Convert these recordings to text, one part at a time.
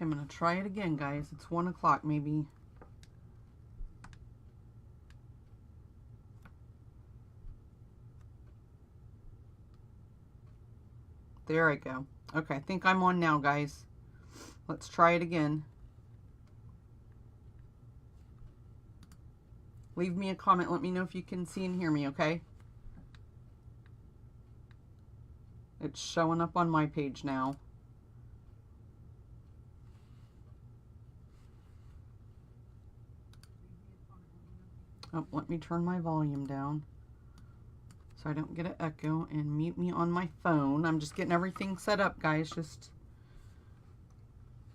I'm going to try it again, guys. It's 1 o'clock, maybe. There I go. Okay, I think I'm on now, guys. Let's try it again. Leave me a comment. Let me know if you can see and hear me, okay? It's showing up on my page now. Oh, let me turn my volume down so I don't get an echo, and mute me on my phone. I'm just getting everything set up, guys. Just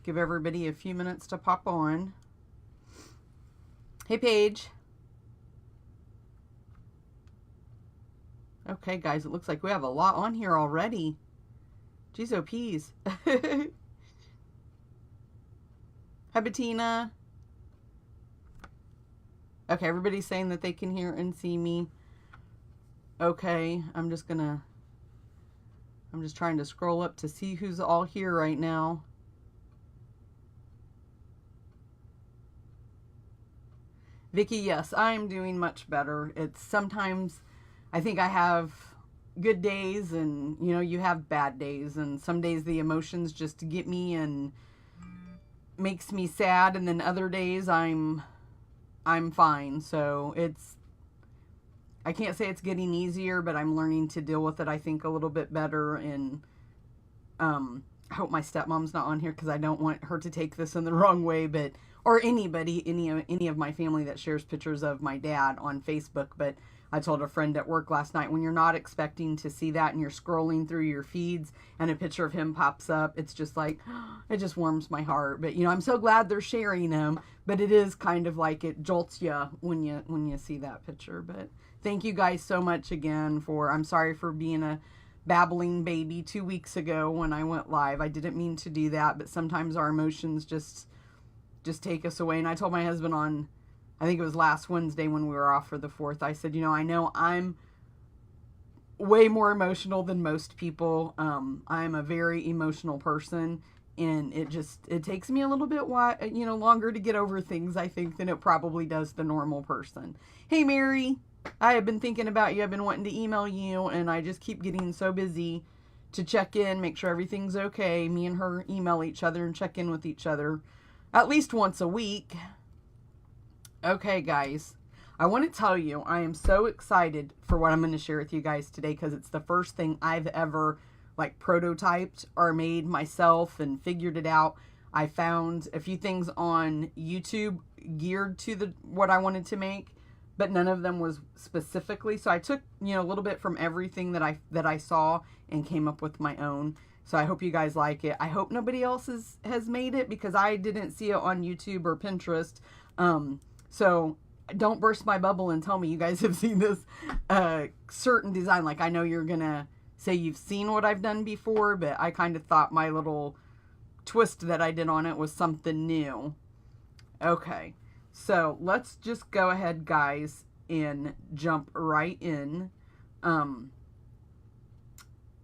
give everybody a few minutes to pop on. Hey, Paige. Okay, guys, it looks like we have a lot on here already. Jeez, oh, peas. Hi, Bettina. Okay, everybody's saying that they can hear and see me. Okay, I'm just trying to scroll up to see who's all here right now. Vicki, yes, I'm doing much better. It's sometimes, I think I have good days, and you know, you have bad days, and some days the emotions just get me and makes me sad, and then other days I'm fine. So I can't say it's getting easier, but I'm learning to deal with it, I think, a little bit better. And I hope my stepmom's not on here because I don't want her to take this in the wrong way, but or anybody, any of my family that shares pictures of my dad on Facebook. But I told a friend at work last night, when you're not expecting to see that and you're scrolling through your feeds and a picture of him pops up, it's just like, it just warms my heart. But, you know, I'm so glad they're sharing them, but it is kind of like it jolts you when you see that picture. But thank you guys so much again I'm sorry for being a babbling baby 2 weeks ago when I went live. I didn't mean to do that, but sometimes our emotions just take us away. And I told my husband on, I think it was last Wednesday when we were off for the 4th, I said, you know I'm way more emotional than most people. I'm a very emotional person, and it takes me a little bit longer to get over things, I think, than it probably does the normal person. Hey, Mary, I have been thinking about you. I've been wanting to email you, and I just keep getting so busy to check in, make sure everything's okay. Me and her email each other and check in with each other at least once a week. Okay, guys, I want to tell you, I am so excited for what I'm going to share with you guys today, because it's the first thing I've ever like prototyped or made myself and figured it out. I found a few things on YouTube geared to what I wanted to make, but none of them was specifically. So I took, you know, a little bit from everything that I saw and came up with my own. So I hope you guys like it. I hope nobody else has made it, because I didn't see it on YouTube or Pinterest. So don't burst my bubble and tell me you guys have seen this certain design. Like, I know you're going to say you've seen what I've done before, but I kind of thought my little twist that I did on it was something new. Okay, so let's just go ahead, guys, and jump right in.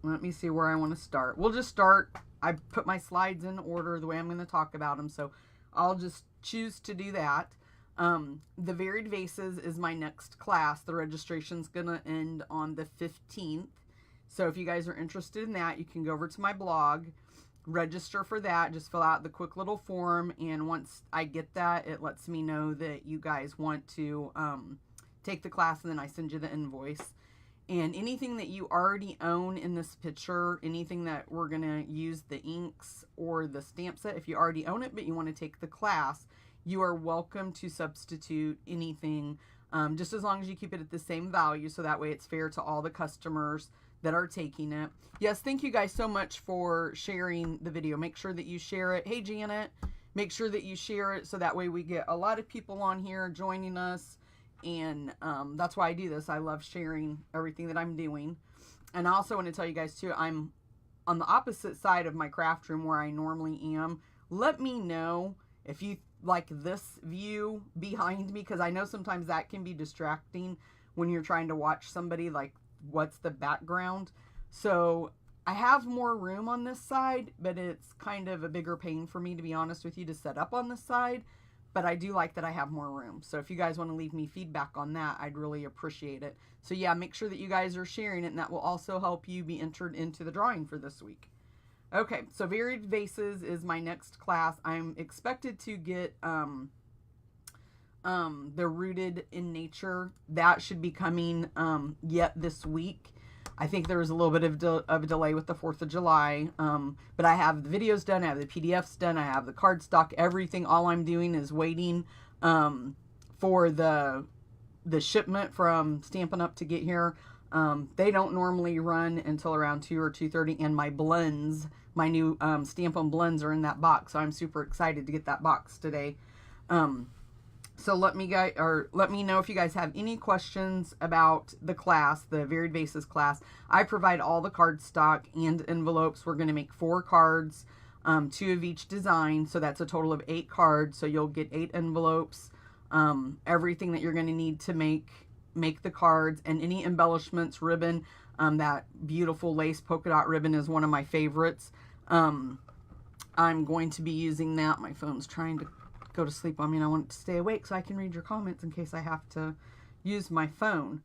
Let me see where I want to start. We'll just start. I put my slides in order the way I'm going to talk about them, so I'll just choose to do that. The Varied Vases is my next class. The registration's going to end on the 15th. So if you guys are interested in that, you can go over to my blog, register for that. Just fill out the quick little form, and once I get that, it lets me know that you guys want to take the class, and then I send you the invoice. And anything that you already own in this picture, anything that we're going to use the inks or the stamp set, if you already own it but you want to take the class, you are welcome to substitute anything, just as long as you keep it at the same value, so that way it's fair to all the customers that are taking it. Yes, thank you guys so much for sharing the video. Make sure that you share it. Hey, Janet, make sure that you share it so that way we get a lot of people on here joining us. And that's why I do this. I love sharing everything that I'm doing. And I also want to tell you guys too, I'm on the opposite side of my craft room where I normally am. Let me know if you like this view behind me, because I know sometimes that can be distracting when you're trying to watch somebody, like what's the background. So I have more room on this side, but it's kind of a bigger pain for me, to be honest with you, to set up on this side. But I do like that I have more room. So if you guys want to leave me feedback on that, I'd really appreciate it. So yeah, make sure that you guys are sharing it, and that will also help you be entered into the drawing for this week. Okay, so Varied Vases is my next class. I'm expected to get the Rooted in Nature. That should be coming yet this week. I think there was a little bit of a delay with the 4th of July, but I have the videos done, I have the PDFs done, I have the cardstock, everything. All I'm doing is waiting for the shipment from Stampin' Up! To get here. They don't normally run until around 2 or 2:30, and my blends, my new Stampin' blends are in that box, so I'm super excited to get that box today. So let me know if you guys have any questions about the class, the Varied Vases class. I provide all the cardstock and envelopes. We're going to make 4 cards, 2 of each design. So that's a total of 8 cards. So you'll get 8 envelopes, everything that you're going to need to make the cards, and any embellishments, ribbon. That beautiful lace polka dot ribbon is one of my favorites. I'm going to be using that. My phone's trying to go to sleep on me, and I want it to stay awake so I can read your comments in case I have to use my phone.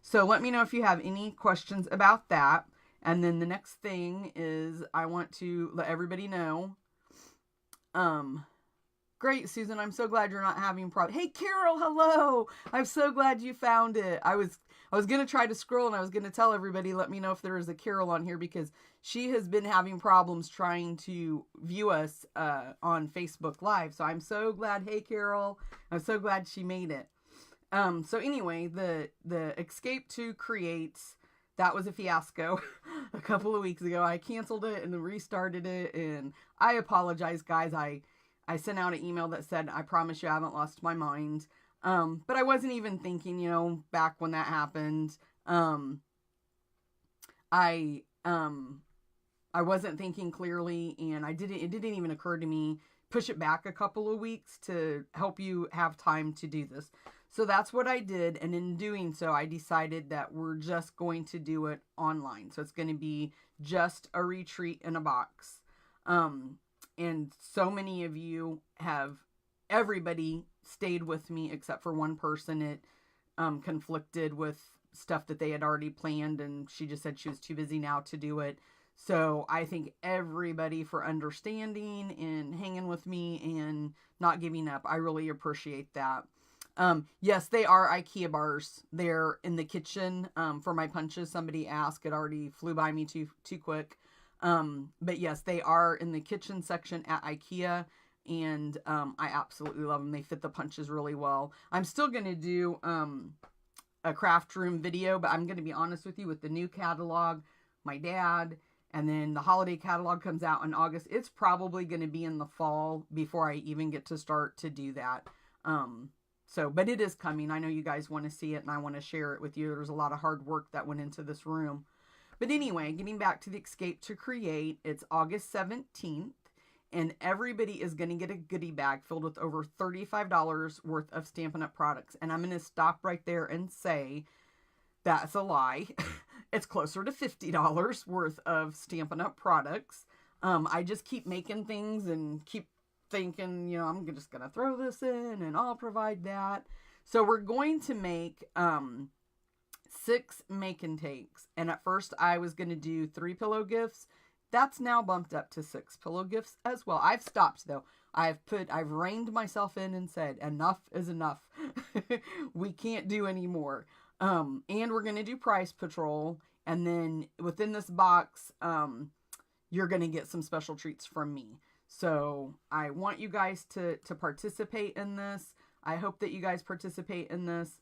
So let me know if you have any questions about that. And then the next thing is I want to let everybody know. Great, Susan. I'm so glad you're not having problems. Hey, Carol, hello. I'm so glad you found it. I was going to try to scroll, and I was going to tell everybody, let me know if there is a Carol on here, because she has been having problems trying to view us on Facebook Live. So I'm so glad. Hey, Carol. I'm so glad she made it. So anyway, the Escape to Create, that was a fiasco a couple of weeks ago. I canceled it and then restarted it, and I apologize, guys. I sent out an email that said, I promise you I haven't lost my mind. But I wasn't even thinking, back when that happened, I wasn't thinking clearly, and it didn't even occur to me, push it back a couple of weeks to help you have time to do this. So that's what I did. And in doing so, I decided that we're just going to do it online. So it's going to be just a retreat in a box. And so many of you everybody stayed with me except for one person. It conflicted with stuff that they had already planned, and she just said she was too busy now to do it. So I thank everybody for understanding and hanging with me and not giving up. I really appreciate that. Yes, they are IKEA bars. They're in the kitchen for my punches. Somebody asked. It already flew by me too quick. But yes, they are in the kitchen section at IKEA, and I absolutely love them. They fit the punches really well. I'm still going to do a craft room video, but I'm going to be honest with you, with the new catalog, my dad, and then the holiday catalog comes out in August. It's probably going to be in the fall before I even get to start to do that. But it is coming. I know you guys want to see it, and I want to share it with you. There's a lot of hard work that went into this room. But anyway, getting back to the Escape to Create, it's August 17th, and everybody is going to get a goodie bag filled with over $35 worth of Stampin' Up! Products. And I'm going to stop right there and say that's a lie. It's closer to $50 worth of Stampin' Up! Products. I just keep making things and keep thinking, I'm just going to throw this in and I'll provide that. So we're going to make 6 make and takes. And at first I was going to do 3 pillow gifts. That's now bumped up to 6 pillow gifts as well. I've stopped though. I've reined myself in and said, enough is enough. We can't do any more. And we're going to do Price Patrol. And then within this box, you're going to get some special treats from me. So I want you guys to participate in this. I hope that you guys participate in this.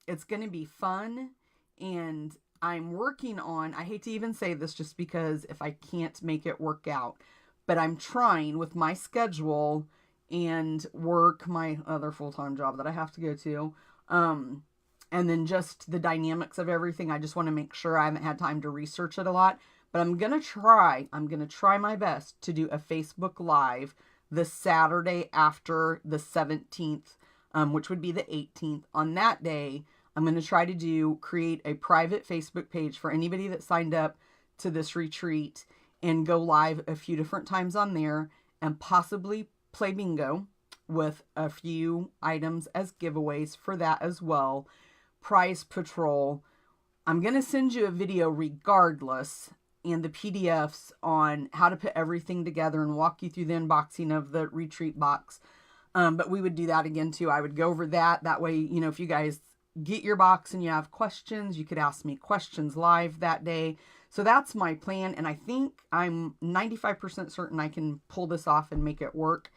It's going to be fun, and I'm working on, I hate to even say this just because if I can't make it work out, but I'm trying with my schedule and work, my other full-time job that I have to go to, and then just the dynamics of everything. I just want to make sure I haven't had time to research it a lot, but I'm going to try my best to do a Facebook Live the Saturday after the 17th, which would be the 18th. On that day, I'm going to try to create a private Facebook page for anybody that signed up to this retreat and go live a few different times on there and possibly play bingo with a few items as giveaways for that as well. Prize Patrol. I'm going to send you a video regardless, and the PDFs on how to put everything together and walk you through the unboxing of the retreat box. But we would do that again too. I would go over that. That way, you know, if you guys get your box and you have questions, you could ask me questions live that day. So that's my plan. And I think I'm 95% certain I can pull this off and make it work.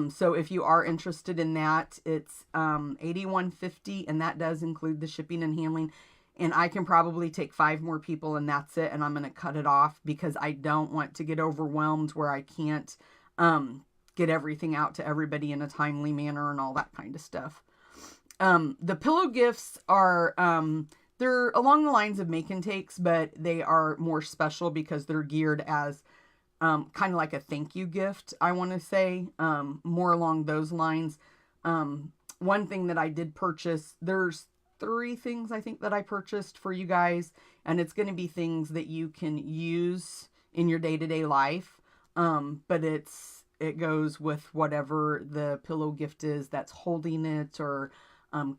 So if you are interested in that, it's $81.50, and that does include the shipping and handling. And I can probably take 5 more people and that's it. And I'm going to cut it off because I don't want to get overwhelmed where I can't get everything out to everybody in a timely manner and all that kind of stuff. The pillow gifts are, they're along the lines of make and takes, but they are more special because they're geared as kind of like a thank you gift, I want to say, more along those lines. One thing that I did purchase, there's 3 things I think that I purchased for you guys, and it's going to be things that you can use in your day-to-day life. But it goes with whatever the pillow gift is that's holding it, or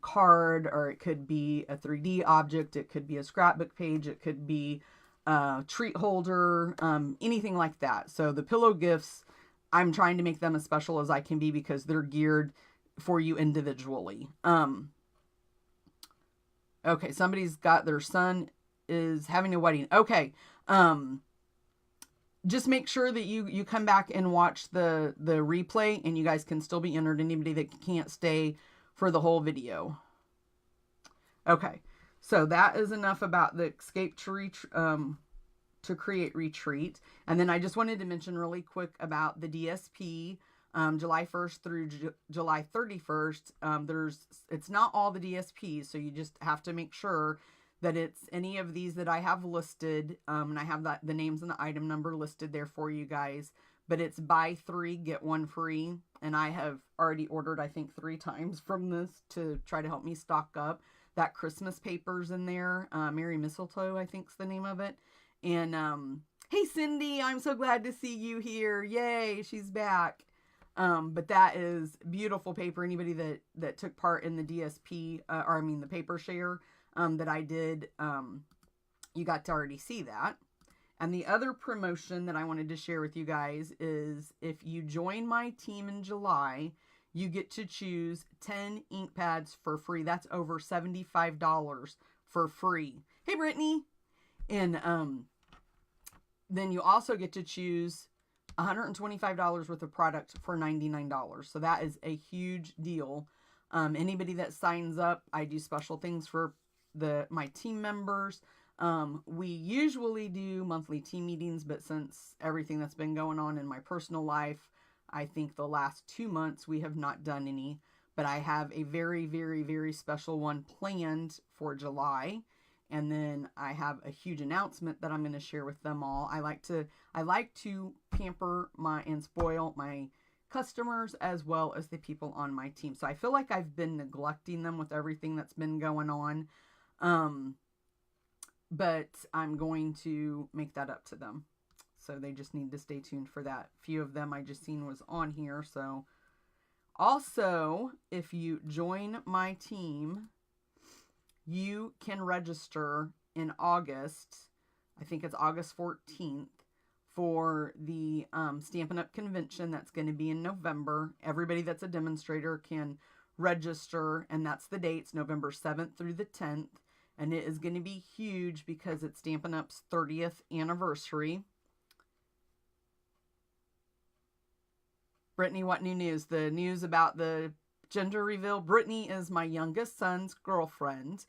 card, or it could be a 3D object, it could be a scrapbook page, it could be a treat holder, anything like that. So the pillow gifts, I'm trying to make them as special as I can be because they're geared for you individually. Okay, somebody's got their son is having a wedding. Okay, just make sure that you come back and watch the replay, and you guys can still be entered. Anybody that can't stay for the whole video. Okay, so that is enough about the Escape to Create Retreat. And then I just wanted to mention really quick about the DSP. July 1st through July 31st. It's not all the DSPs, so you just have to make sure that it's any of these that I have listed. And I have the names and the item number listed there for you guys. But it's buy 3, get 1 free. And I have already ordered, I think, 3 times from this to try to help me stock up. That Christmas paper's in there. Merry Mistletoe, I think's the name of it. And hey, Cindy, I'm so glad to see you here. Yay, she's back. But that is beautiful paper. Anybody that took part in the DSP, the paper share, that I did, you got to already see that. And the other promotion that I wanted to share with you guys is if you join my team in July, you get to choose 10 ink pads for free. That's over $75 for free. Hey, Brittany. And, then you also get to choose $125 worth of product for $99. So that is a huge deal. Anybody that signs up, I do special things for my team members. We usually do monthly team meetings, but since everything that's been going on in my personal life, I think the last 2 months we have not done any, but I have a very, very, very special one planned for July. And then I have a huge announcement that I'm going to share with them all. I like to pamper and spoil my customers as well as the people on my team. So I feel like I've been neglecting them with everything that's been going on. But I'm going to make that up to them. So they just need to stay tuned for that. A few of them I just seen was on here. So also, if you join my team, you can register in August. I think it's August 14th for the Stampin' Up! Convention that's going to be in November. Everybody that's a demonstrator can register, and that's the dates, November 7th through the 10th. And it is going to be huge because it's Stampin' Up's 30th anniversary. Brittany, what new news? The news about the gender reveal. Brittany is my youngest son's girlfriend.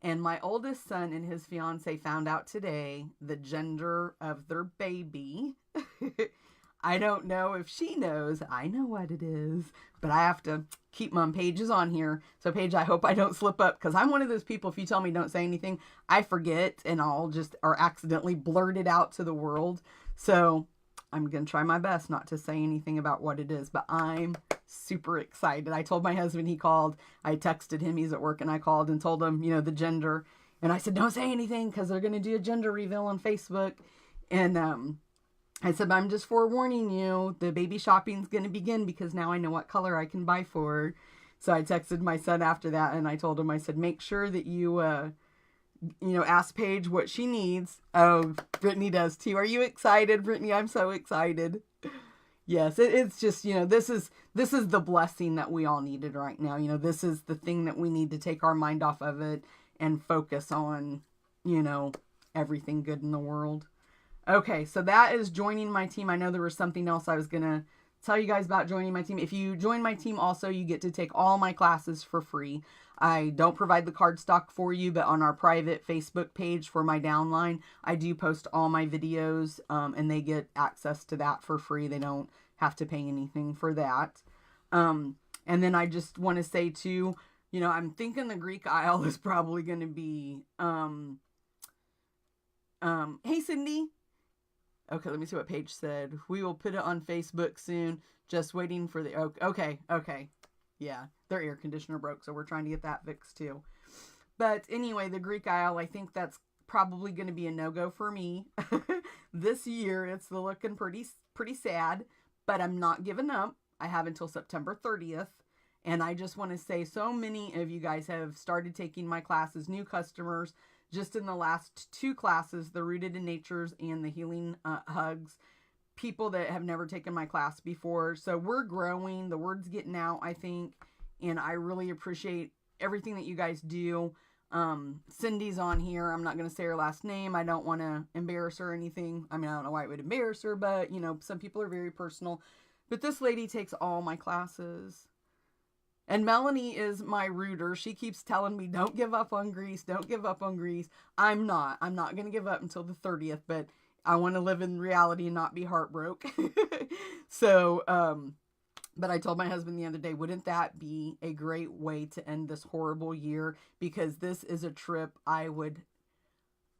And my oldest son and his fiance found out today the gender of their baby. I don't know if she knows. I know what it is. But I have to keep my Paige's on here. So Paige, I hope I don't slip up. Because I'm one of those people, if you tell me don't say anything, I forget. And I'll just accidentally blurt it out to the world. So I'm going to try my best not to say anything about what it is. But I'm super excited. I told my husband, he called. I texted him. He's at work. And I called and told him, the gender. And I said, don't say anything because they're going to do a gender reveal on Facebook. And I said, I'm just forewarning you, the baby shopping's going to begin because now I know what color I can buy for her. So I texted my son after that and I told him, I said, make sure that you, ask Paige what she needs. Oh, Brittany does too. Are you excited, Brittany? I'm so excited. Yes, it's just, this is the blessing that we all needed right now. This is the thing that we need to take our mind off of it and focus on, everything good in the world. Okay, so that is joining my team. I know there was something else I was going to tell you guys about joining my team. If you join my team also, you get to take all my classes for free. I don't provide the card stock for you, but on our private Facebook page for my downline, I do post all my videos, and they get access to that for free. They don't have to pay anything for that. And then I just want to say too, I'm thinking the Greek Isle is probably going to be, hey Cindy. Okay, let me see what Paige said. We will put it on Facebook soon. Just waiting for the... Okay. Yeah, their air conditioner broke, so we're trying to get that fixed too. But anyway, the Greek Isle, I think that's probably going to be a no-go for me. This year, it's looking pretty sad, but I'm not giving up. I have until September 30th. And I just want to say so many of you guys have started taking my classes, new customers. Just in the last 2 classes, the Rooted in Natures and the Healing Hugs, people that have never taken my class before. So we're growing. The word's getting out, I think. And I really appreciate everything that you guys do. Cindy's on here. I'm not going to say her last name. I don't want to embarrass her or anything. I mean, I don't know why it would embarrass her, but, some people are very personal. But this lady takes all my classes. And Melanie is my rooter. She keeps telling me, don't give up on Greece. Don't give up on Greece. I'm not going to give up until the 30th, but I want to live in reality and not be heartbroken. So, but I told my husband the other day, wouldn't that be a great way to end this horrible year? Because this is a trip I would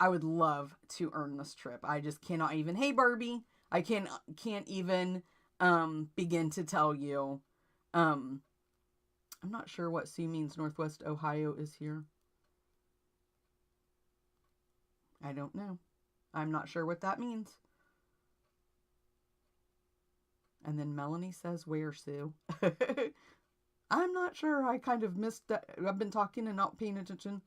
love to earn this trip. I just cannot even, hey Barbie, I can't even, begin to tell you, I'm not sure what Sue means. Northwest Ohio is here. I don't know. I'm not sure what that means. And then Melanie says, where, Sue? I'm not sure. I kind of missed that. I've been talking and not paying attention.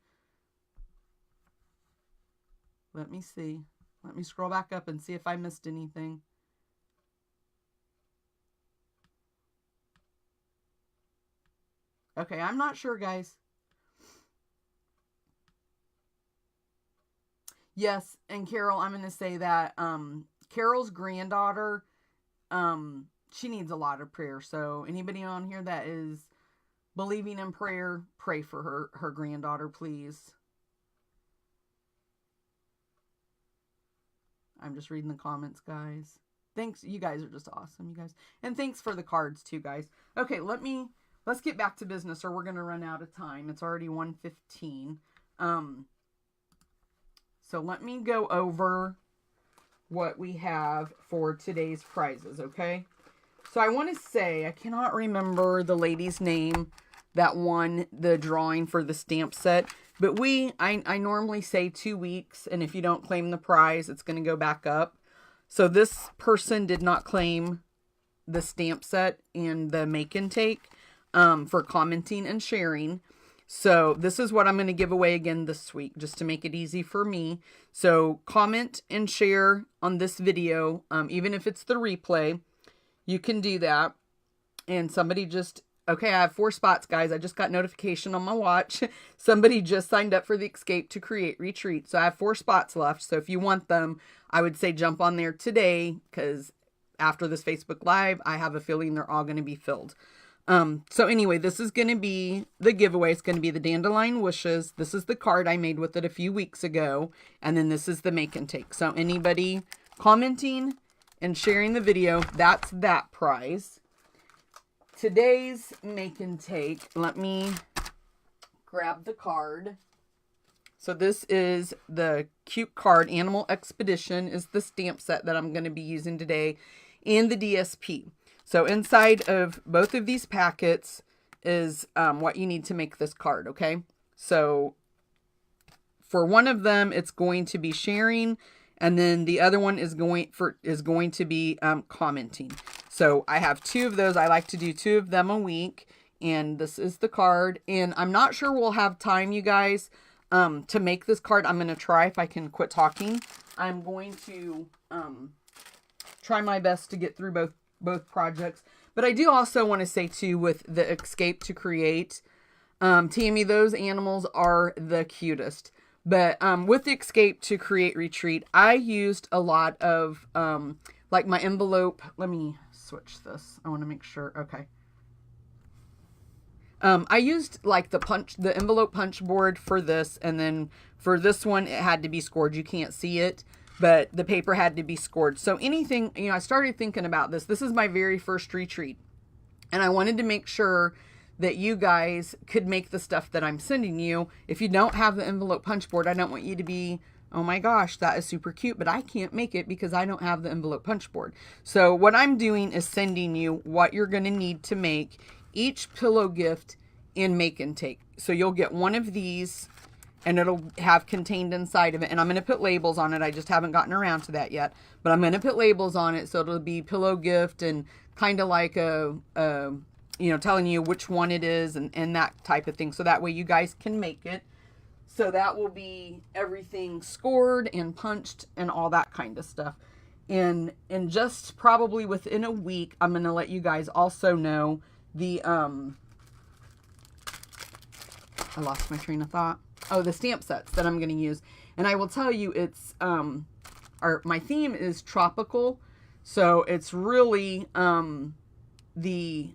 Let me see. Let me scroll back up and see if I missed anything. Okay, I'm not sure, guys. Yes, and Carol, I'm going to say that Carol's granddaughter, she needs a lot of prayer. So anybody on here that is believing in prayer, pray for her granddaughter, please. I'm just reading the comments, guys. Thanks. You guys are just awesome, you guys. And thanks for the cards too, guys. Okay, let's get back to business or we're going to run out of time. It's already 1:15. So let me go over what we have for today's prizes, okay? So I want to say, I cannot remember the lady's name that won the drawing for the stamp set, but I normally say 2 weeks, and if you don't claim the prize, it's going to go back up. So this person did not claim the stamp set and the make and take for commenting and sharing. So this is what I'm going to give away again this week, just to make it easy for me. So comment and share on this video, even if it's the replay, you can do that. And somebody just, okay, I have 4 spots, guys. I just got notification on my watch. Somebody just signed up for the Escape to Create Retreat. So I have 4 spots left. So if you want them, I would say jump on there today, because after this Facebook Live, I have a feeling they're all going to be filled. So anyway, this is going to be the giveaway. It's going to be the Dandelion Wishes. This is the card I made with it a few weeks ago. And then this is the make and take. So anybody commenting and sharing the video, that's that prize. Today's make and take, let me grab the card. So this is the cute card. Animal Expedition is the stamp set that I'm going to be using today, and the DSP. So inside of both of these packets is what you need to make this card, okay? So for one of them, it's going to be sharing, and then the other one is going to be commenting. So I have 2 of those. I like to do 2 of them a week, and this is the card. And I'm not sure we'll have time, you guys, to make this card. I'm going to try if I can quit talking. I'm going to try my best to get through both projects. But I do also want to say too, with the Escape to Create, Tammy, those animals are the cutest. But with the Escape to Create retreat, I used a lot of like my envelope. Let me switch this. I want to make sure. Okay. I used like the envelope punch board for this, and then for this one, it had to be scored. You can't see it, but the paper had to be scored. So anything, I started thinking about this. This is my very first retreat, and I wanted to make sure that you guys could make the stuff that I'm sending you. If you don't have the envelope punch board, I don't want you to be, oh my gosh, that is super cute, but I can't make it because I don't have the envelope punch board. So what I'm doing is sending you what you're going to need to make each pillow gift in Make and Take. So you'll get one of these, and it'll have contained inside of it. And I'm going to put labels on it. I just haven't gotten around to that yet. But I'm going to put labels on it, so it'll be pillow gift and kind of like telling you which one it is and that type of thing. So that way you guys can make it. So that will be everything scored and punched and all that kind of stuff. And just probably within a week, I'm going to let you guys also know the, I lost my train of thought. Oh, the stamp sets that I'm going to use. And I will tell you, it's, my theme is tropical. So it's really, the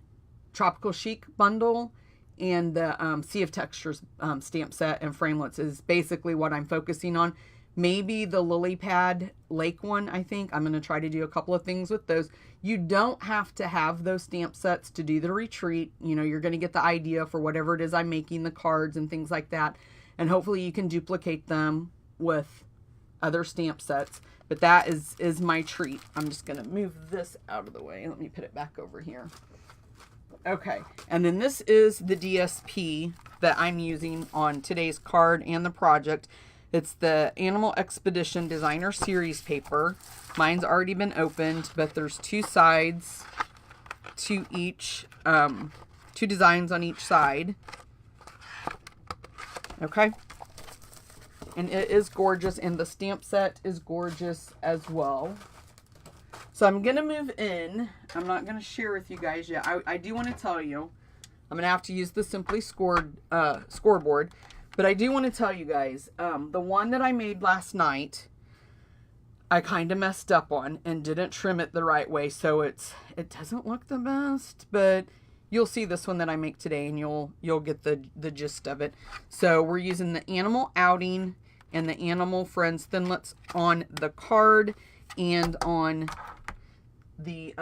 Tropical Chic bundle and the Sea of Textures stamp set and framelits is basically what I'm focusing on. Maybe the Lily Pad Lake one, I think. I'm going to try to do a couple of things with those. You don't have to have those stamp sets to do the retreat. You're going to get the idea for whatever it is I'm making, the cards and things like that. And hopefully you can duplicate them with other stamp sets. But that is my treat. I'm just going to move this out of the way. Let me put it back over here. Okay, and then this is the DSP that I'm using on today's card and the project. It's the Animal Expedition Designer Series paper. Mine's already been opened, but there's 2 sides to each, 2 designs on each side. Okay. And it is gorgeous, and the stamp set is gorgeous as well. So I'm going to move in. I'm not going to share with you guys yet. I do want to tell you, I'm going to have to use the Simply Scored scoreboard. But I do want to tell you guys, the one that I made last night, I kind of messed up on and didn't trim it the right way. So it doesn't look the best, but you'll see this one that I make today, and you'll get the gist of it. So we're using the Animal Outing and the Animal Friends Thinlits on the card and on the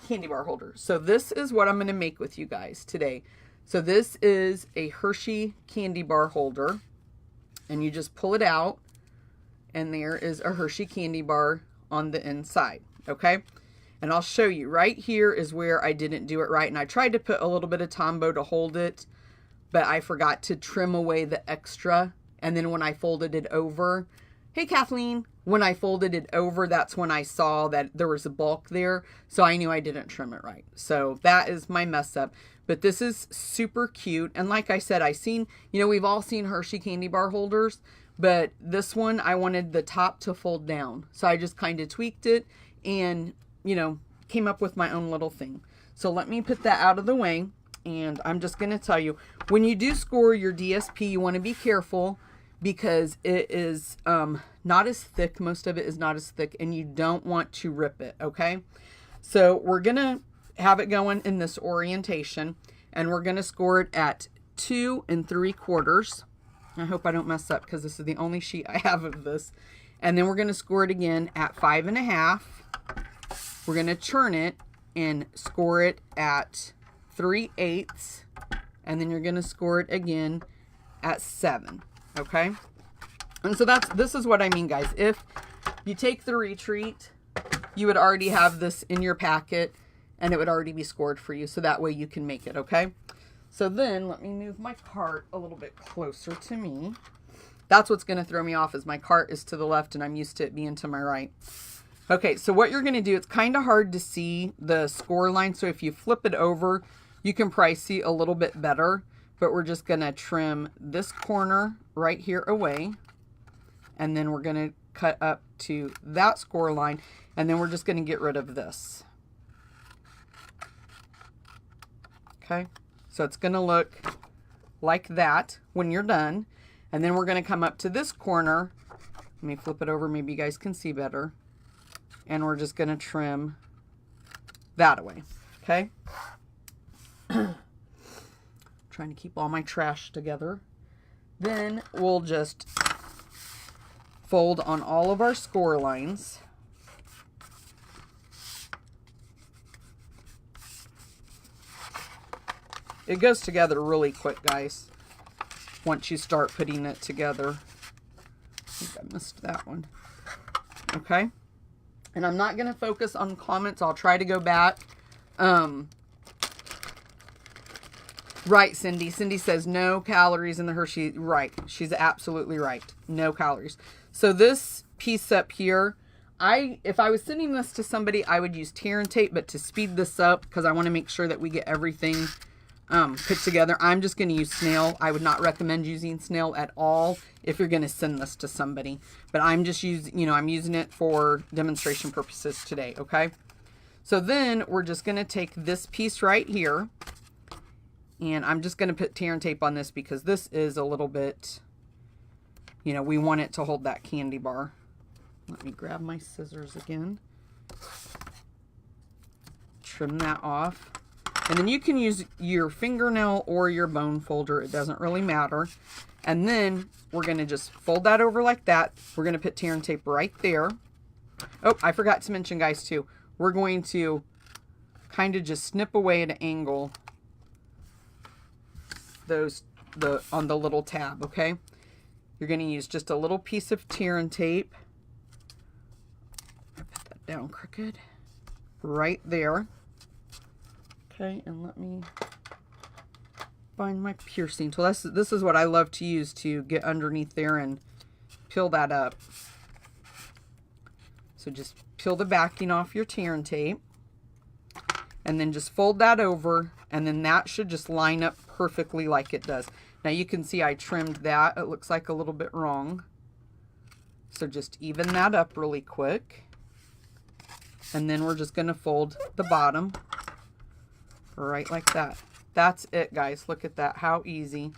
candy bar holder. So this is what I'm going to make with you guys today. So this is a Hershey candy bar holder, and you just pull it out, and there is a Hershey candy bar on the inside. Okay, and I'll show you. Right here is where I didn't do it right, and I tried to put a little bit of Tombow to hold it, but I forgot to trim away the extra. And then when I folded it over, hey Kathleen, when I folded it over, that's when I saw that there was a bulk there. So I knew I didn't trim it right. So that is my mess up. But this is super cute. And like I said, we've all seen Hershey candy bar holders, but this one, I wanted the top to fold down. So I just kind of tweaked it and, came up with my own little thing. So let me put that out of the way. And I'm just going to tell you, when you do score your DSP, you want to be careful because it is not as thick. Most of it is not as thick, and you don't want to rip it, okay? So we're going to have it going in this orientation, and we're going to score it at 2 3/4. I hope I don't mess up because this is the only sheet I have of this. And then we're going to score it again at 5 1/2. We're going to turn it and score it at 3/8, and then you're going to score it again at 7. Okay, and so this is what I mean, guys. If you take the retreat, you would already have this in your packet, and it would already be scored for you, so that way you can make it. Okay, so then let me move my cart a little bit closer to me. That's what's going to throw me off, is my cart is to the left and I'm used to it being to my right. Okay, so what you're going to do, it's kind of hard to see the score line. So if you flip it over, you can probably see a little bit better. But we're just going to trim this corner right here away. And then we're going to cut up to that score line. And then we're just going to get rid of this. Okay, so it's going to look like that when you're done. And then we're going to come up to this corner. Let me flip it over. Maybe you guys can see better. And we're just going to trim that away. Okay. Trying to keep all my trash together. Then we'll just fold on all of our score lines. It goes together really quick, guys, once you start putting it together. I think I missed that one. Okay. And I'm not going to focus on comments. I'll try to go back. Right, Cindy. Cindy says no calories in the Hershey. Right. She's absolutely right. No calories. So this piece up here, if I was sending this to somebody, I would use tear and tape, but to speed this up, because I want to make sure that we get everything put together, I'm just going to use snail. I would not recommend using snail at all if you're going to send this to somebody. But I'm just using, I'm using it for demonstration purposes today, okay? So then we're just going to take this piece right here, and I'm just going to put tear and tape on this because this is a little bit, we want it to hold that candy bar. Let me grab my scissors again. Trim that off. And then you can use your fingernail or your bone folder. It doesn't really matter. And then we're going to just fold that over like that. We're going to put tear and tape right there. Oh, I forgot to mention, guys, too. We're going to kind of just snip away at an angle on the little tab, okay? You're going to use just a little piece of tear and tape. Put that down crooked. Right there. Okay, and let me find my piercing tool. This is what I love to use to get underneath there and peel that up. So just peel the backing off your tear and tape. And then just fold that over. And then that should just line up perfectly like it does. Now you can see I trimmed that. It looks like a little bit wrong. So just even that up really quick. And then we're just going to fold the bottom. Right like that. That's it, guys. Look at that. How easy.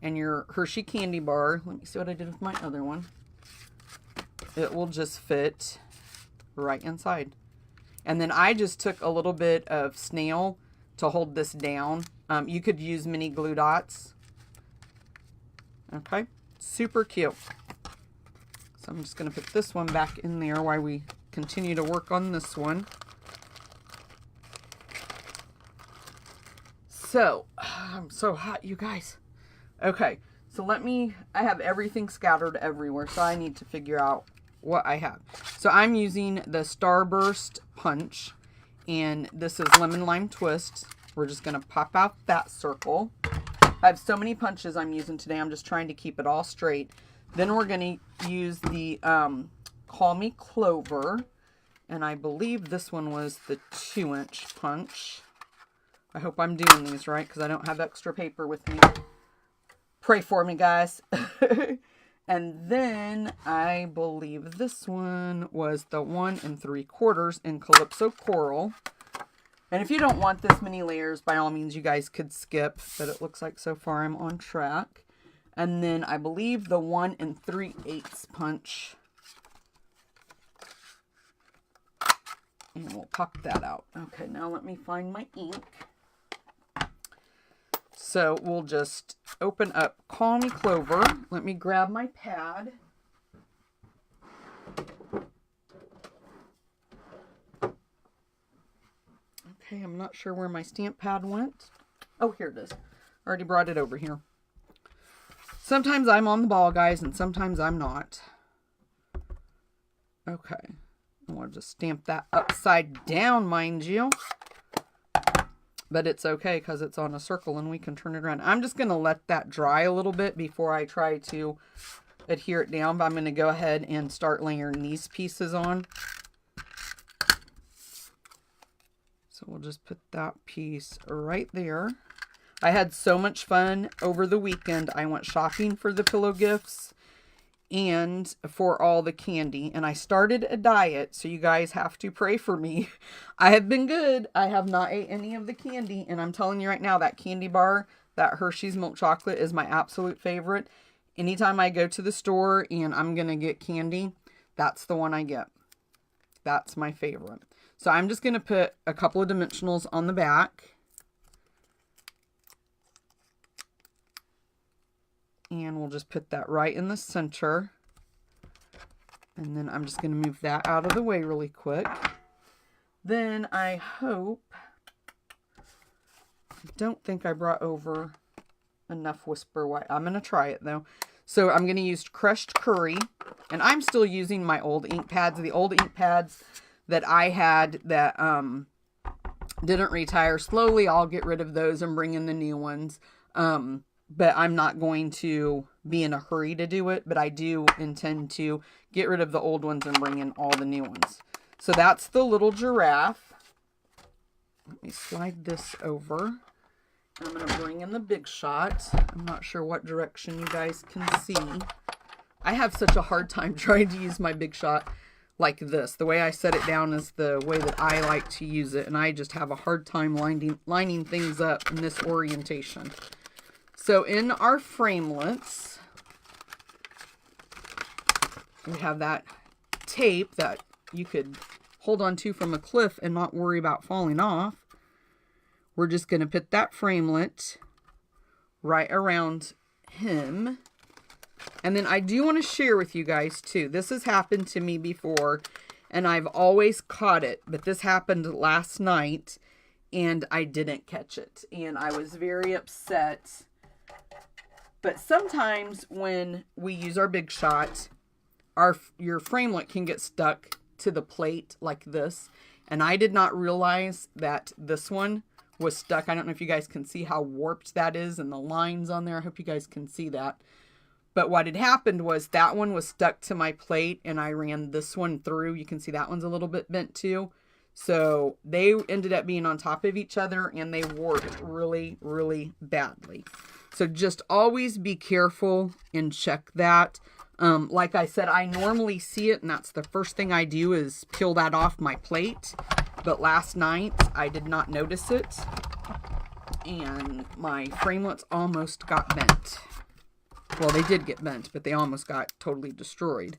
And your Hershey candy bar. Let me see what I did with my other one. It will just fit right inside. And then I just took a little bit of snail to hold this down. You could use mini glue dots. Okay. Super cute. So I'm just going to put this one back in there while we continue to work on this one. So, I'm so hot, you guys. Okay, so I have everything scattered everywhere, so I need to figure out what I have. So I'm using the Starburst Punch, and this is Lemon Lime Twist. We're just going to pop out that circle. I have so many punches I'm using today. I'm just trying to keep it all straight. Then we're going to use the Call Me Clover, and I believe this one was the 2-inch punch. I hope I'm doing these right because I don't have extra paper with me. Pray for me, guys. And then I believe this one was the 1 3/4 in Calypso Coral. And if you don't want this many layers, by all means, you guys could skip. But it looks like so far I'm on track. And then I believe the 1 3/8 punch. And we'll pop that out. Okay, now let me find my ink. So we'll just open up Call Me Clover. Let me grab my pad. Okay, I'm not sure where my stamp pad went. Oh, here it is. Already brought it over here. Sometimes I'm on the ball, guys, and sometimes I'm not. Okay. We'll just stamp that upside down, mind you. But it's okay because it's on a circle and we can turn it around. I'm just going to let that dry a little bit before I try to adhere it down, but I'm going to go ahead and start layering these pieces on. So we'll just put that piece right there. I had so much fun over the weekend. I went shopping for the pillow gifts and for all the candy. And I started a diet, so you guys have to pray for me. I have been good. I have not ate any of the candy. And I'm telling you right now, that candy bar, that Hershey's milk chocolate is my absolute favorite. Anytime I go to the store and I'm going to get candy, that's the one I get. That's my favorite. So I'm just going to put a couple of dimensionals on the back. And we'll just put that right in the center. And then I'm just going to move that out of the way really quick. Then I don't think I brought over enough Whisper White. I'm going to try it though. So I'm going to use crushed curry. And I'm still using my old ink pads. The old ink pads that I had that didn't retire. Slowly I'll get rid of those and bring in the new ones. But I'm not going to be in a hurry to do it. But I do intend to get rid of the old ones and bring in all the new ones. So that's the little giraffe. Let me slide this over. I'm going to bring in the Big Shot. I'm not sure what direction you guys can see. I have such a hard time trying to use my Big Shot like this. The way I set it down is the way that I like to use it. And I just have a hard time lining things up in this orientation. So in our framelets, we have that tape that you could hold on to from a cliff and not worry about falling off. We're just going to put that framelit right around him. And then I do want to share with you guys too. This has happened to me before and I've always caught it. But this happened last night and I didn't catch it. And I was very upset. But sometimes when we use our Big Shot, your framelit can get stuck to the plate like this. And I did not realize that this one was stuck. I don't know if you guys can see how warped that is and the lines on there. I hope you guys can see that. But what had happened was that one was stuck to my plate and I ran this one through. You can see that one's a little bit bent too. So they ended up being on top of each other and they warped really, really badly. So just always be careful and check that. Like I said, I normally see it and that's the first thing I do is peel that off my plate. But last night I did not notice it and my framelits almost got bent. Well, they did get bent, but they almost got totally destroyed.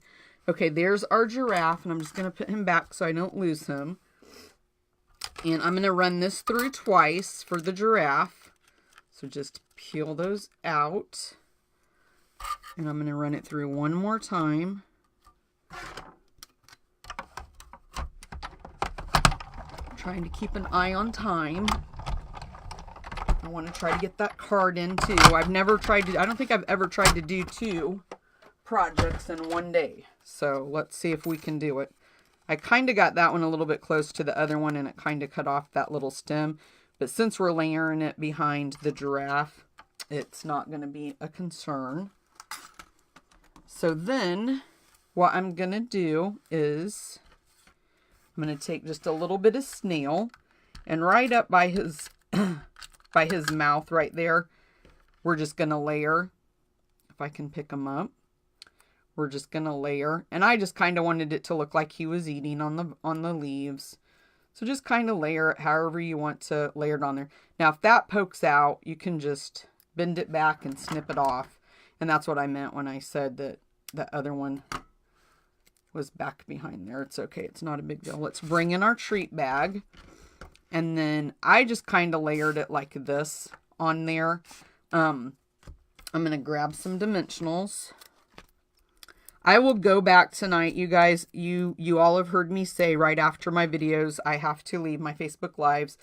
Okay, there's our giraffe, and I'm just going to put him back so I don't lose him. And I'm going to run this through twice for the giraffe. So just peel those out. And I'm going to run it through one more time. I'm trying to keep an eye on time. I want to try to get that card in too. I've never tried to, I don't think I've ever tried to do 2 projects in one day. So let's see if we can do it. I kind of got that one a little bit close to the other one and it kind of cut off that little stem. But since we're layering it behind the giraffe, it's not going to be a concern. So then what I'm going to do is I'm going to take just a little bit of snail and right up by his mouth right there, we're just going to layer. If I can pick him up, we're just going to layer. And I just kind of wanted it to look like he was eating on the leaves. So just kind of layer it however you want to layer it on there. Now, if that pokes out, you can just bend it back and snip it off. And that's what I meant when I said that the other one was back behind there. It's okay. It's not a big deal. Let's bring in our treat bag. And then I just kind of layered it like this on there. I'm going to grab some dimensionals. I will go back tonight. You guys, you all have heard me say right after my videos, I have to leave my Facebook Lives.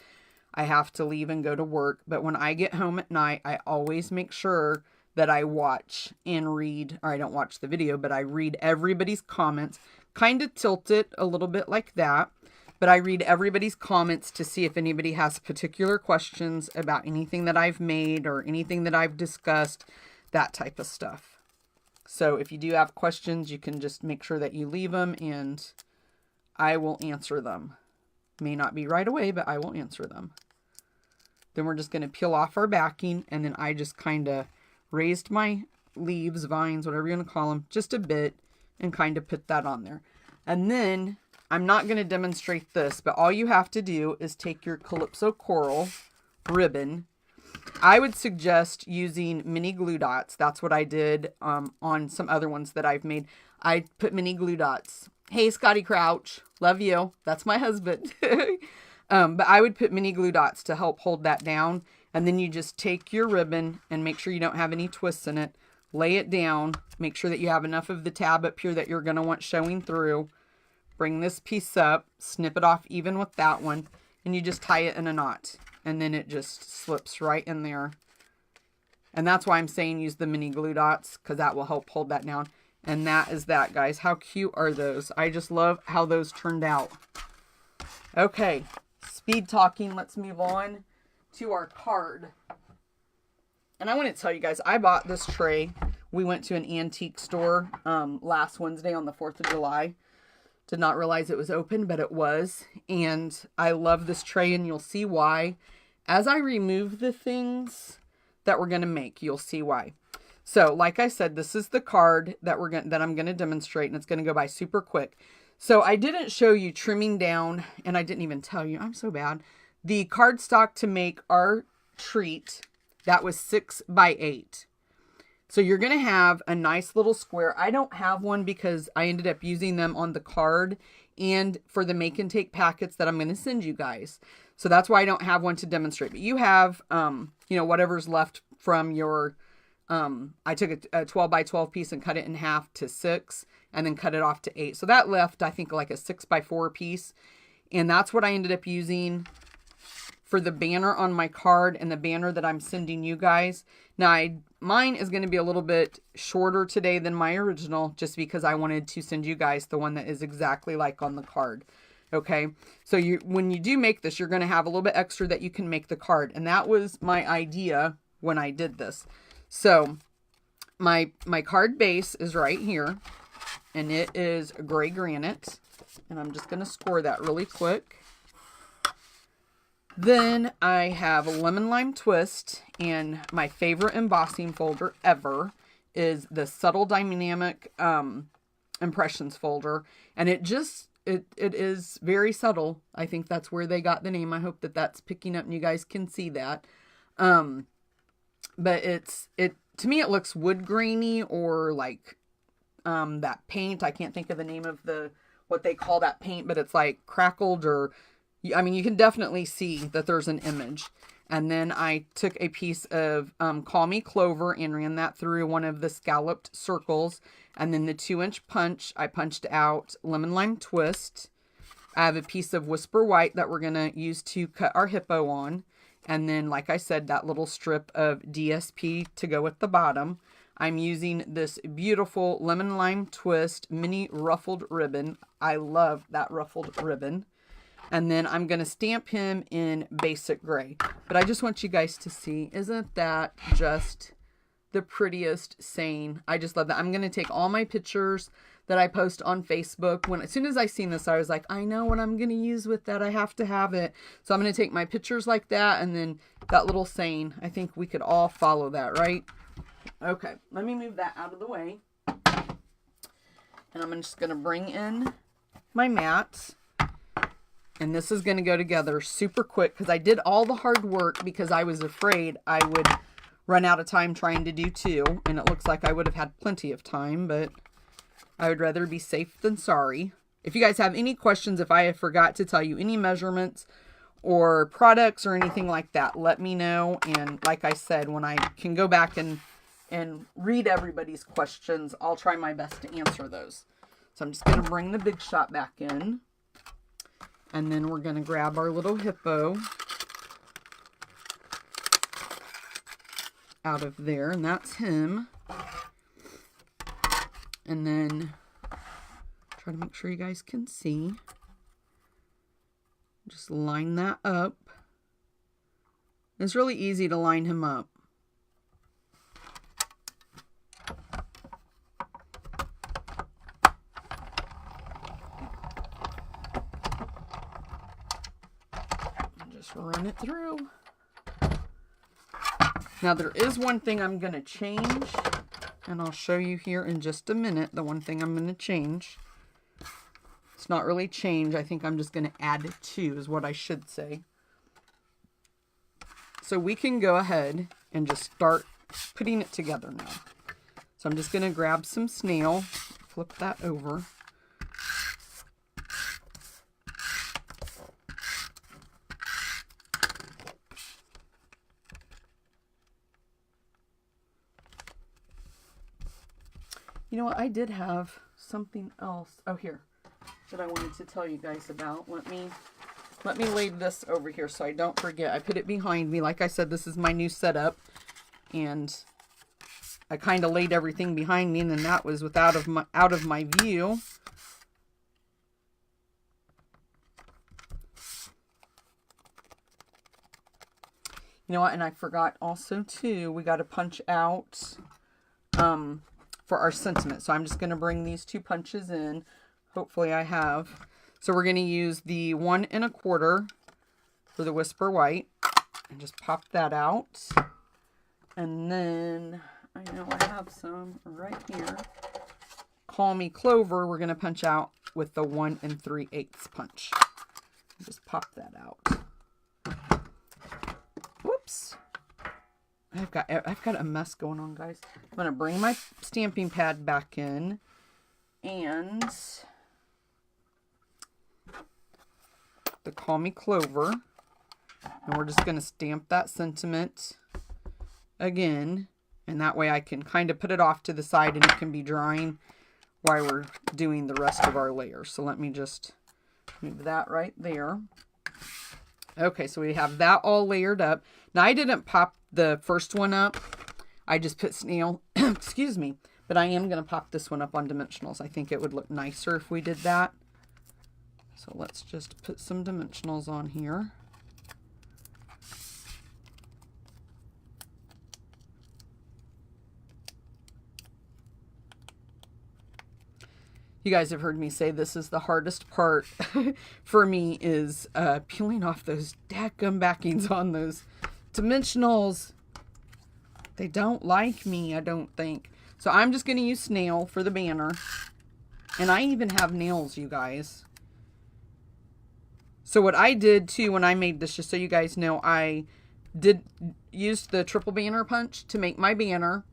I have to leave and go to work. But when I get home at night, I always make sure that I watch and read, or I don't watch the video, but I read everybody's comments. Kind of tilt it a little bit like that. But I read everybody's comments to see if anybody has particular questions about anything that I've made or anything that I've discussed, that type of stuff. So if you do have questions, you can just make sure that you leave them and I will answer them. May not be right away, but I will answer them. Then we're just going to peel off our backing, and then I just kind of raised my leaves, vines, whatever you want to call them, just a bit, and kind of put that on there. And then I'm not going to demonstrate this, but all you have to do is take your Calypso Coral ribbon. I would suggest using mini glue dots. That's what I did on some other ones that I've made. I put mini glue dots. Hey, Scotty Crouch, love you. That's my husband. But I would put mini glue dots to help hold that down. And then you just take your ribbon and make sure you don't have any twists in it. Lay it down. Make sure that you have enough of the tab up here that you're going to want showing through. Bring this piece up, snip it off even with that one, and you just tie it in a knot. And then it just slips right in there. And that's why I'm saying use the mini glue dots, because that will help hold that down. And that is that, guys. How cute are those? I just love how those turned out. Okay, speed talking. Let's move on to our card. And I want to tell you guys, I bought this tray. We went to an antique store last Wednesday on the 4th of July. Did not realize it was open, but it was. And I love this tray, and you'll see why. As I remove the things that we're going to make, you'll see why. So, like I said, this is the card that I'm going to demonstrate, and it's going to go by super quick. So, I didn't show you trimming down, and I didn't even tell you. I'm so bad. The cardstock to make our treat, that was 6 by 8. So you're going to have a nice little square. I don't have one because I ended up using them on the card and for the make and take packets that I'm going to send you guys. So that's why I don't have one to demonstrate. But you have, whatever's left from your, I took a 12 by 12 piece and cut it in half to 6 and then cut it off to 8. So that left, I think, like a 6 by 4 piece. And that's what I ended up using for the banner on my card and the banner that I'm sending you guys. Now, mine is going to be a little bit shorter today than my original, just because I wanted to send you guys the one that is exactly like on the card. Okay, so when you do make this, you're going to have a little bit extra that you can make the card. And that was my idea when I did this. So my card base is right here, and it is gray granite. And I'm just going to score that really quick. Then I have a lemon lime twist, and my favorite embossing folder ever is the Subtle Dynamic Impressions folder. And it is very subtle. I think that's where they got the name. I hope that that's picking up and you guys can see that. But to me, it looks wood grainy, or like that paint. I can't think of the name of what they call that paint, but it's like crackled, or I mean, you can definitely see that there's an image. And then I took a piece of Call Me Clover and ran that through one of the scalloped circles. And then the 2-inch punch, I punched out Lemon Lime Twist. I have a piece of Whisper White that we're going to use to cut our hippo on. And then, like I said, that little strip of DSP to go with the bottom. I'm using this beautiful Lemon Lime Twist mini ruffled ribbon. I love that ruffled ribbon. And then I'm going to stamp him in basic gray. But I just want you guys to see, isn't that just the prettiest saying? I just love that. I'm going to take all my pictures that I post on Facebook. As soon as I seen this, I was like, I know what I'm going to use with that. I have to have it. So I'm going to take my pictures like that, and then that little saying. I think we could all follow that, right? Okay, let me move that out of the way. And I'm just going to bring in my mats. And this is going to go together super quick because I did all the hard work because I was afraid I would run out of time trying to do 2. And it looks like I would have had plenty of time, but I would rather be safe than sorry. If you guys have any questions, if I have forgot to tell you any measurements or products or anything like that, let me know. And like I said, when I can go back and read everybody's questions, I'll try my best to answer those. So I'm just going to bring the Big Shot back in. And then we're going to grab our little hippo out of there. And that's him. And then try to make sure you guys can see. Just line that up. It's really easy to line him up. run it through. Now there is one thing I'm going to change, and I'll show you here in just a minute the one thing I'm going to change. It's not really change. I think I'm just going to add to is what I should say. So we can go ahead and just start putting it together now. So I'm just going to grab some snail, flip that over. You know what? I did have something else. Oh, here. That I wanted to tell you guys about. Let me lay this over here so I don't forget. I put it behind me. Like I said, this is my new setup. And I kind of laid everything behind me, and then that was out of my view. You know what? And I forgot also too, we got to punch out for our sentiment. So I'm just going to bring these 2 punches in. Hopefully I have. So we're going to use the 1 1/4 for the Whisper White. And just pop that out. And then, I know I have some right here. Call Me Clover, we're going to punch out with the 1 3/8 punch. Just pop that out. Whoops. I've got a mess going on, guys. I'm going to bring my stamping pad back in. And the Call Me Clover. And we're just going to stamp that sentiment again. And that way I can kind of put it off to the side and it can be drying while we're doing the rest of our layers. So let me just move that right there. Okay, so we have that all layered up. Now I didn't pop the first one up. I just put snail, excuse me. But I am going to pop this one up on dimensionals. I think it would look nicer if we did that. So let's just put some dimensionals on here. You guys have heard me say this is the hardest part for me is peeling off those dadgum backings on those dimensionals. They don't like me, I don't think. So I'm just going to use snail for the banner. And I even have nails, you guys. So what I did too when I made this, just so you guys know, I did use the triple banner punch to make my banner.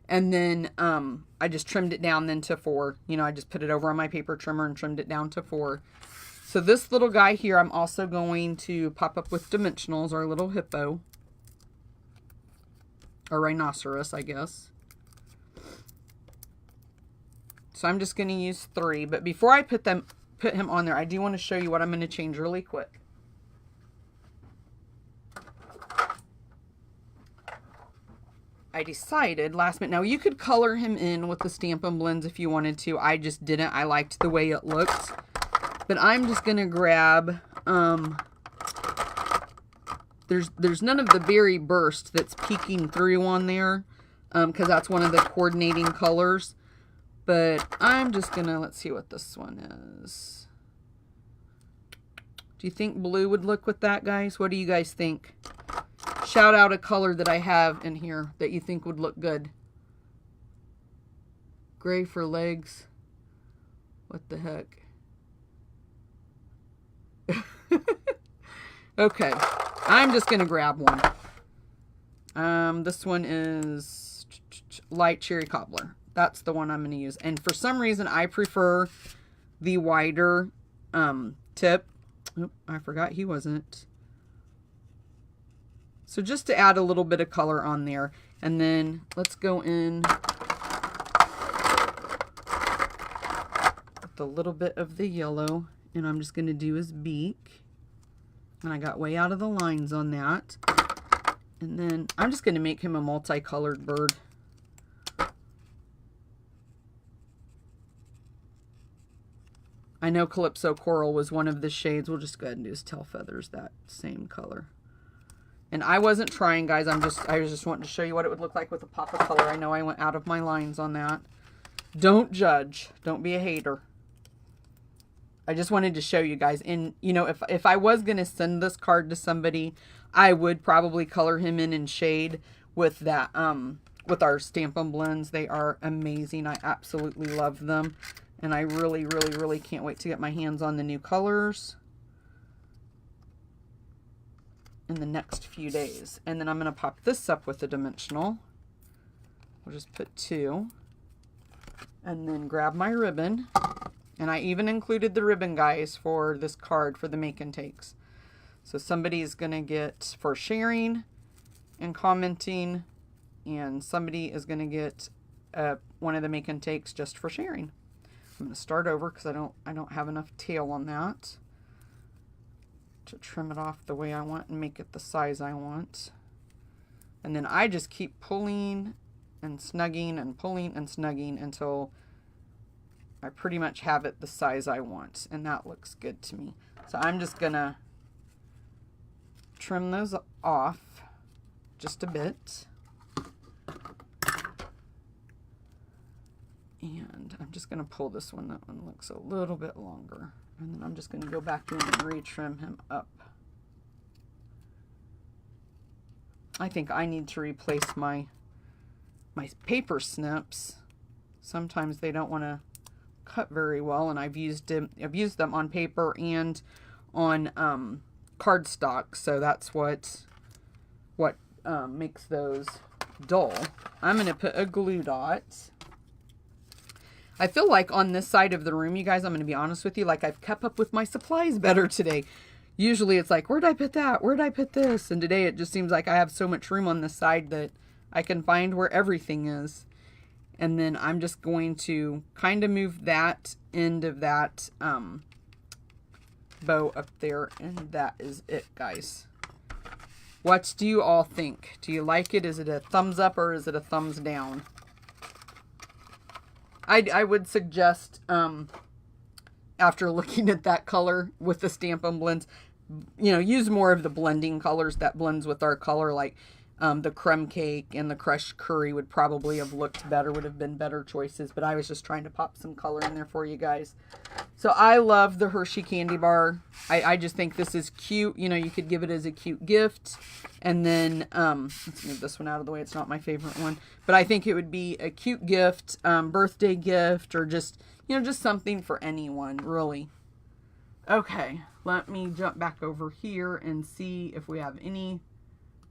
And then I just trimmed it down then to 4. You know, I just put it over on my paper trimmer and trimmed it down to 4. So this little guy here, I'm also going to pop up with dimensionals, our little hippo. Or rhinoceros, I guess. So I'm just going to use 3. But before I put him on there, I do want to show you what I'm going to change really quick. I decided last minute. Now you could color him in with the Stampin' Blends if you wanted to. I just didn't. I liked the way it looked. But I'm just going to grab, there's none of the Berry Burst that's peeking through on there. Because that's one of the coordinating colors. But I'm just going to, let's see what this one is. Do you think blue would look with that, guys? What do you guys think? Shout out a color that I have in here that you think would look good. Gray for legs. What the heck? Okay. I'm just going to grab one. This one is Light Cherry Cobbler. That's the one I'm going to use. And for some reason, I prefer the wider tip. Oop, I forgot he wasn't. So just to add a little bit of color on there. And then let's go in with a little bit of the yellow. And I'm just going to do his beak. And I got way out of the lines on that. And then I'm just going to make him a multicolored bird. I know Calypso Coral was one of the shades. We'll just go ahead and do his tail feathers that same color. And I wasn't trying, guys. I was just wanting to show you what it would look like with a pop of color. I know I went out of my lines on that. Don't judge. Don't be a hater. I just wanted to show you guys. And, you know, if I was going to send this card to somebody, I would probably color him in shade with that, with our Stampin' Blends. They are amazing. I absolutely love them. And I really, really, really can't wait to get my hands on the new colors in the next few days. And then I'm going to pop this up with a dimensional. We'll just put 2. And then grab my ribbon. And I even included the ribbon, guys, for this card for the make and takes. So somebody is going to get for sharing and commenting. And somebody is going to get one of the make and takes just for sharing. I'm going to start over because I don't have enough tail on that to trim it off the way I want and make it the size I want. And then I just keep pulling and snugging and pulling and snugging until I pretty much have it the size I want, and that looks good to me. So I'm just gonna trim those off just a bit, and I'm just gonna pull this one. That one looks a little bit longer, and then I'm just gonna go back in and retrim him up. I think I need to replace my paper snips. Sometimes they don't want to cut very well, and I've used them on paper and on cardstock, so that's what makes those dull. I'm going to put a glue dot. I feel like on this side of the room, you guys, I'm going to be honest with you, like I've kept up with my supplies better today. Usually it's like, where'd I put that? Where'd I put this? And today it just seems like I have so much room on this side that I can find where everything is. And then I'm just going to kind of move that end of that bow up there. And that is it, guys. What do you all think? Do you like it? Is it a thumbs up or is it a thumbs down? I would suggest, after looking at that color with the Stampin' Blends, you know, use more of the blending colors that blends with our color, like the crumb cake and the crushed curry would probably have looked better, would have been better choices, but I was just trying to pop some color in there for you guys. So I love the Hershey candy bar. I just think this is cute. You know, you could give it as a cute gift. And then, let's move this one out of the way. It's not my favorite one, but I think it would be a cute gift, birthday gift, or just, you know, just something for anyone, really. Okay, let me jump back over here and see if we have any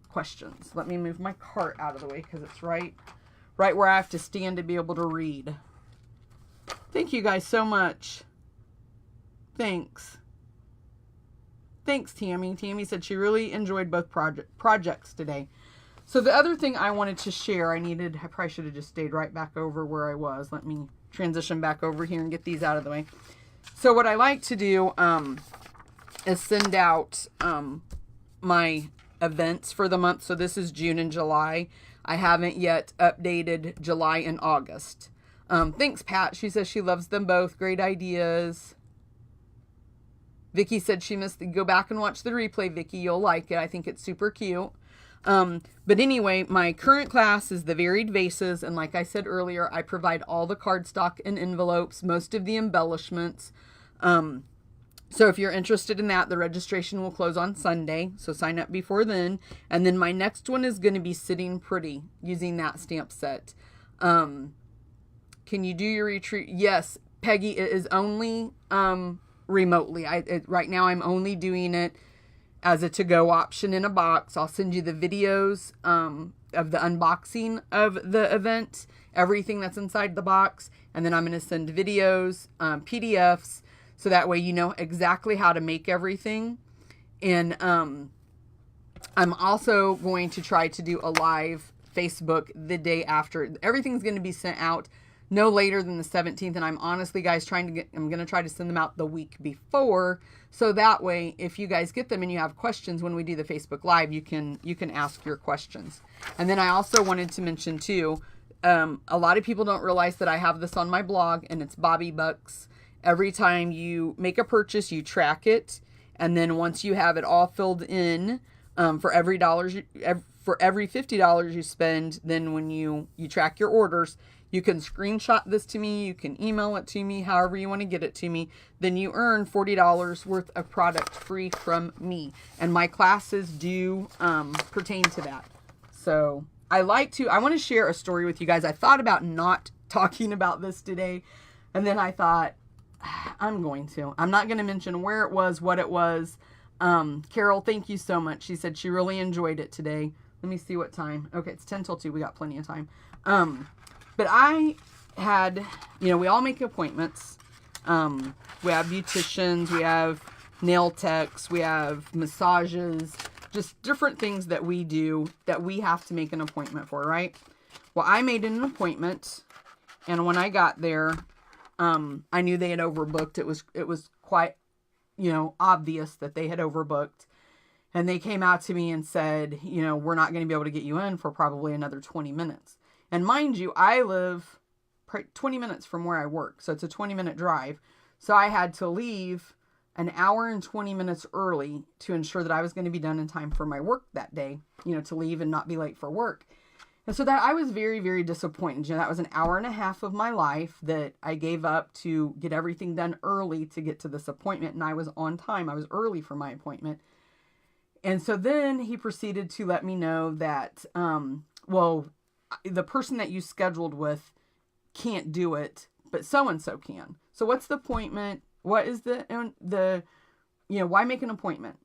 questions. Let me move my cart out of the way because it's right where I have to stand to be able to read. Thank you guys so much. Thanks. Thanks, Tammy. Tammy said she really enjoyed both projects today. So the other thing I wanted to share, I probably should have just stayed right back over where I was. Let me transition back over here and get these out of the way. So what I like to do is send out my events for the month. So this is June and July. I haven't yet updated July and August. Thanks, Pat. She says she loves them both. Great ideas. Vicky said she must go back and watch the replay. Vicky, you'll like it. I think it's super cute. But anyway, my current class is the Varied Vases. And like I said earlier, I provide all the cardstock and envelopes, most of the embellishments. So if you're interested in that, the registration will close on Sunday. So sign up before then. And then my next one is going to be Sitting Pretty using that stamp set. Can you do your retreat? Yes, Peggy, it is only remotely. Right now I'm only doing it as a to-go option in a box. I'll send you the videos of the unboxing of the event, everything that's inside the box. And then I'm going to send videos, PDFs, so that way you know exactly how to make everything. And I'm also going to try to do a live Facebook the day after. Everything's going to be sent out no later than the 17th. And I'm honestly, guys, I'm going to try to send them out the week before. So that way, if you guys get them and you have questions when we do the Facebook Live, you can ask your questions. And then I also wanted to mention too, a lot of people don't realize that I have this on my blog, and it's Bobby Bucks. Every time you make a purchase, you track it. And then once you have it all filled in, for every $50 you spend, then when you track your orders, You can screenshot this to me. You can email it to me, however you want to get it to me. Then you earn $40 worth of product free from me. And my classes do pertain to that. So I want to share a story with you guys. I thought about not talking about this today. And then I thought, I'm going to. I'm not going to mention where it was, what it was. Carol, thank you so much. She said she really enjoyed it today. Let me see what time. Okay, it's 10 till 2. We got plenty of time. But I had, we all make appointments. We have beauticians, we have nail techs, we have massages, just different things that we do that we have to make an appointment for, right? Well, I made an appointment, and when I got there, I knew they had overbooked. It was quite, obvious that they had overbooked. And they came out to me and said, we're not going to be able to get you in for probably another 20 minutes. And mind you, I live 20 minutes from where I work. So it's a 20-minute drive. So I had to leave an hour and 20 minutes early to ensure that I was going to be done in time for my work that day, to leave and not be late for work. And so that I was very, very disappointed. That was an hour and a half of my life that I gave up to get everything done early to get to this appointment. And I was on time. I was early for my appointment. And so then he proceeded to let me know that, the person that you scheduled with can't do it, but so-and-so can. So what's the appointment? What is why make an appointment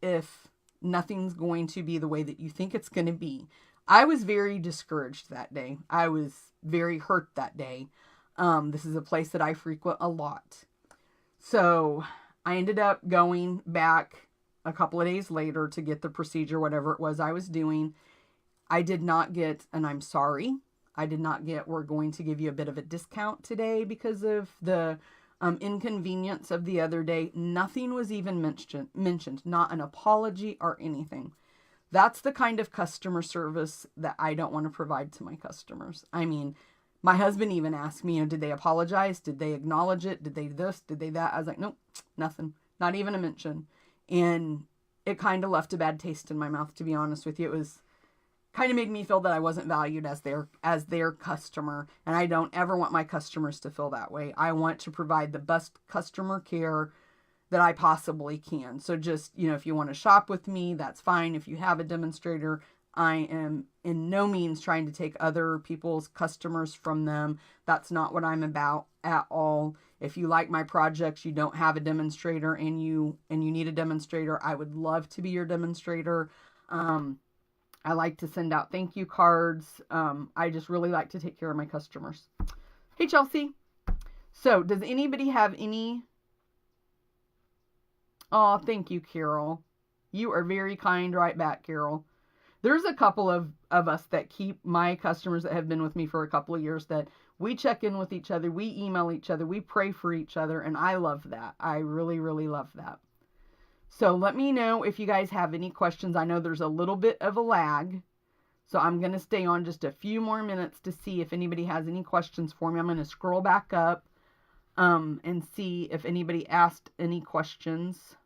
if nothing's going to be the way that you think it's going to be? I was very discouraged that day. I was very hurt that day. This is a place that I frequent a lot. So I ended up going back a couple of days later to get the procedure, whatever it was I was doing. I did not get an I'm sorry. I did not get, we're going to give you a bit of a discount today because of the inconvenience of the other day. Nothing was even mentioned, not an apology or anything. That's the kind of customer service that I don't want to provide to my customers. I mean, my husband even asked me, did they apologize? Did they acknowledge it? Did they this? Did they that? I was like, nope, nothing, not even a mention. And it kind of left a bad taste in my mouth, to be honest with you. It was kind of made me feel that I wasn't valued as their customer. And I don't ever want my customers to feel that way. I want to provide the best customer care that I possibly can. So just, if you want to shop with me, that's fine. If you have a demonstrator, I am in no means trying to take other people's customers from them. That's not what I'm about at all. If you like my projects, you don't have a demonstrator and you need a demonstrator, I would love to be your demonstrator. I like to send out thank you cards. I just really like to take care of my customers. Hey, Chelsea. So does anybody have any... Oh, thank you, Carol. You are very kind right back, Carol. There's a couple of us that keep my customers that have been with me for a couple of years that we check in with each other. We email each other. We pray for each other. And I love that. I really, really love that. So let me know if you guys have any questions. I know there's a little bit of a lag. So I'm going to stay on just a few more minutes to see if anybody has any questions for me. I'm going to scroll back up. And see if anybody asked any questions.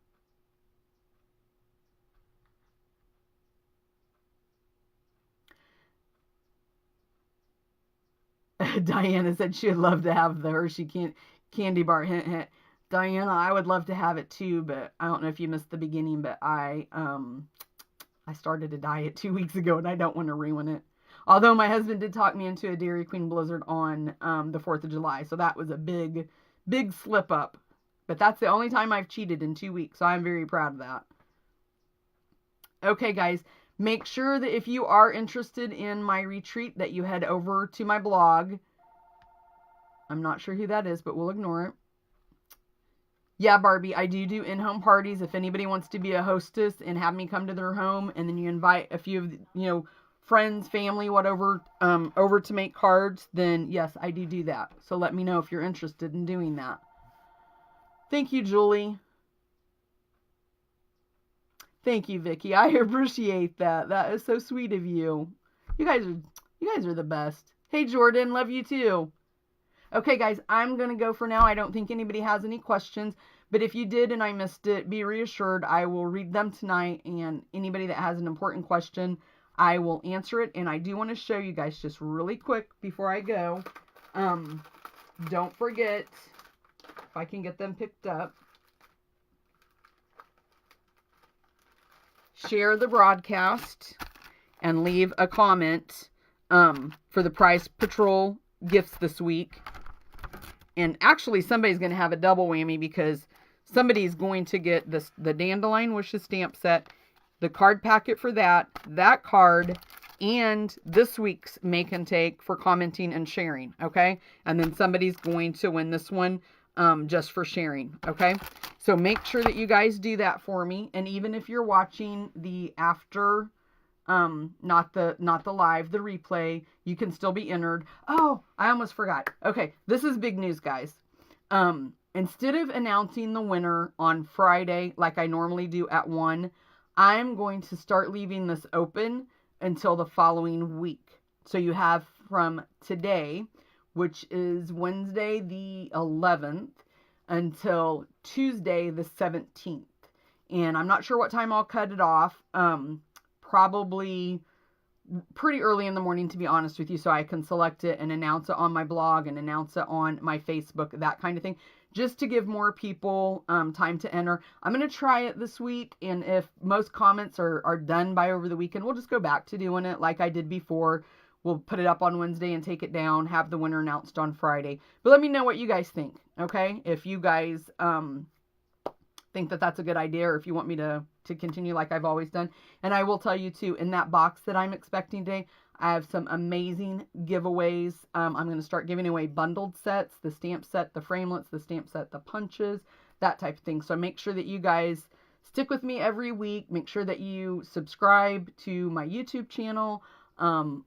Diana said she would love to have the Hershey candy bar. Hint, hint. Diana, I would love to have it too, but I don't know if you missed the beginning, but I started a diet 2 weeks ago and I don't want to ruin it. Although my husband did talk me into a Dairy Queen Blizzard on the 4th of July. So that was a big slip up. But that's the only time I've cheated in 2 weeks. So I'm very proud of that. Okay, guys. Make sure that if you are interested in my retreat that you head over to my blog. I'm not sure who that is, but we'll ignore it. Yeah, Barbie, I do in-home parties. If anybody wants to be a hostess and have me come to their home and then you invite a few of friends, family, whatever, over to make cards, then yes, I do that. So let me know if you're interested in doing that. Thank you, Julie. Thank you, Vicky. I appreciate that. That is so sweet of you. You guys are the best. Hey, Jordan, love you too. Okay, guys, I'm going to go for now. I don't think anybody has any questions, but if you did and I missed it, be reassured I will read them tonight, and anybody that has an important question, I will answer it. And I do want to show you guys just really quick before I go. Don't forget, if I can get them picked up, share the broadcast and leave a comment for the Prize Patrol gifts this week. And actually, somebody's going to have a double whammy because somebody's going to get the Dandelion Wishes stamp set, the card packet for that card, and this week's Make and Take for commenting and sharing, okay? And then somebody's going to win this one just for sharing, okay? So make sure that you guys do that for me. And even if you're watching the after, not the live, the replay, you can still be entered. Oh, I almost forgot. Okay, this is big news, guys. Instead of announcing the winner on Friday, like I normally do at 1, I'm going to start leaving this open until the following week. So you have from today, which is Wednesday the 11th, until Tuesday the 17th. And I'm not sure what time I'll cut it off. Probably pretty early in the morning, to be honest with you, so I can select it and announce it on my blog and announce it on my Facebook, that kind of thing, just to give more people time to enter. I'm going to try it this week, and if most comments are done by over the weekend, we'll just go back to doing it like I did before. We'll put it up on Wednesday and take it down, have the winner announced on Friday. But let me know what you guys think, okay? If you guys think that that's a good idea, or if you want me to continue like I've always done. And I will tell you too, in that box that I'm expecting today, I have some amazing giveaways. I'm going to start giving away bundled sets, the stamp set, the framelits, the stamp set, the punches, that type of thing. So make sure that you guys stick with me every week. Make sure that you subscribe to my YouTube channel.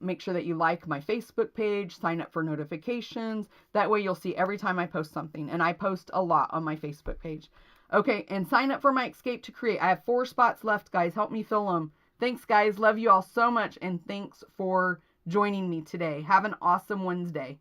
Make sure that you like my Facebook page, sign up for notifications. That way you'll see every time I post something. And I post a lot on my Facebook page. Okay, and sign up for my Escape to Create. I have 4 spots left, guys. Help me fill them. Thanks, guys. Love you all so much, and thanks for joining me today. Have an awesome Wednesday.